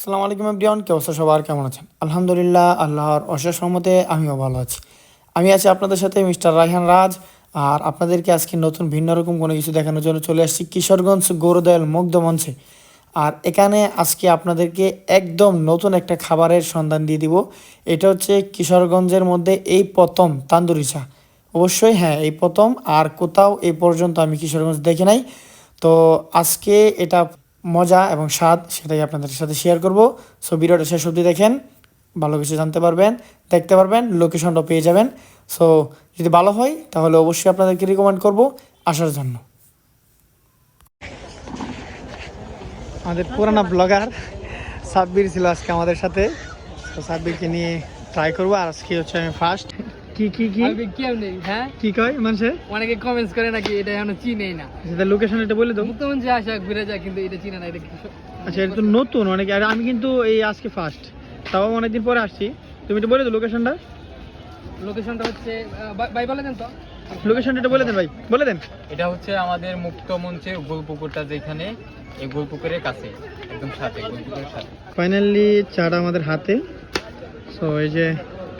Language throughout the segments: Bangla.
আসসালামু আলাইকুম এভরিওয়ান, কে অবস্থা সবার, কেমন আছেন? আলহামদুলিল্লাহ, আল্লাহর অশেষ রহমতে আমিও ভালো আছি। আমি আছি আপনাদের সাথে মিস্টার রায়হান রাজ। আর আপনাদেরকে আজকে নতুন ভিন্ন রকম কোনো কিছু দেখানোর জন্য চলে আসছি কিশোরগঞ্জ গৌরদয়াল মুগ্ধ মঞ্চে। আর এখানে আজকে আপনাদেরকে একদম নতুন একটা খাবারের সন্ধান দিয়ে দিব। এটা হচ্ছে কিশোরগঞ্জের মধ্যে এই প্রথম তান্দুরি চা। অবশ্যই হ্যাঁ, এই প্রথম, আর কোথাও এই পর্যন্ত আমি কিশোরগঞ্জ দেখি নাই। তো আজকে এটা মজা এবং স্বাদ সেটাই আপনাদের সাথে শেয়ার করব। সো ভিডিওটা শেষ অবধি দেখেন, ভালো কিছু জানতে পারবেন, দেখতে পারবেন, লোকেশনটা পেয়ে যাবেন। সো যদি ভালো হয় তাহলে অবশ্যই আপনাদেরকে রিকমেন্ড করব আসার জন্য। আমাদের পুরানা ব্লগার সাব্বির ছিল আজকে আমাদের সাথে। তো সাব্বিরকে নিয়ে ট্রাই করবো। আর আজকে হচ্ছে আমি ফার্স্ট। কি কি কি হ্যাঁ কি কয় মানুষে? অনেকে কমেন্টস করে নাকি এটা এখনো চিনেই না। সেটা লোকেশন এটা বলে দাও। মুক্তমঞ্চে আসা ঘুরে যায় কিন্তু এটা চিনে না। এটা কি আচ্ছা, এটা তো নতুন অনেকে, আর আমি কিন্তু এই আজকে ফার্স্ট, তাও অনেকদিন পরে আসছি। তুমি এটা বলে দাও লোকেশনটা। লোকেশনটা হচ্ছে ভাই বলে দেন তো। লোকেশনটা এটা বলে দেন ভাই, বলে দেন। এটা হচ্ছে আমাদের মুক্ত মঞ্চে গোলপুকুরটা, যেখানে এই গোলপুকুরের কাছে, একদম সাথে, গোলপুকুরের সাথে। ফাইনালি চাটা আমাদের হাতে। সো এই যে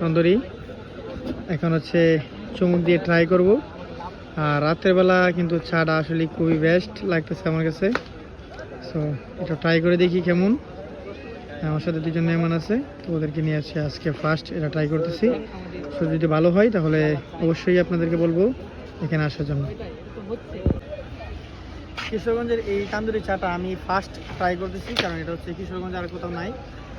তন্দুরি, এখন হচ্ছে চুমুক দিয়ে ট্রাই করব। আর রাতের বেলা কিন্তু চাটা আসলে খুবই বেস্ট লাগতেছে আমার কাছে। সো এটা ট্রাই করে দেখি কেমন। আমার সাথে দুজন মেহমান আছে, তো ওদেরকে নিয়ে আসছি আজকে ফার্স্ট এটা ট্রাই করতেছি। সো যদি ভালো হয় তাহলে অবশ্যই আপনাদেরকে বলবো এখানে আসার জন্য। কিশোরগঞ্জের এই তান্দুরি চাটা আমি ফার্স্ট ট্রাই করতেছি, কারণ এটা হচ্ছে কিশোরগঞ্জে আর কোথাও নাই।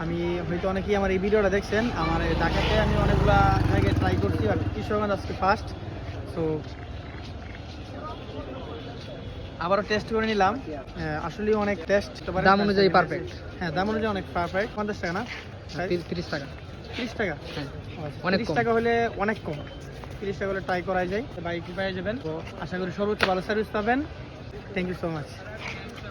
আমি হয়তো অনেকেই আমার এই ভিডিওটা দেখছেন, আমার এই ঢাকাতে আমি অনেকগুলা জায়গায় ট্রাই করছি, আর কিশোরগঞ্জ আজকে ফার্স্ট। সো আবারও টেস্ট করে নিলাম। আসলে অনেক টেস্ট, দাম অনুযায়ী পারফেক্ট। হ্যাঁ, দাম অনুযায়ী অনেক পারফেক্ট। 50 টাকা না? 30 টাকা। 30 টাকা? হ্যাঁ, অনেক অনেক 30 কম। টাকা হলে অনেক কম। 30 টাকা হলে ট্রাই করা যায়, বাইক পেয়ে যাবেন। তো আশা করি সর্বোচ্চ ভালো সার্ভিস পাবেন। Thank you so much.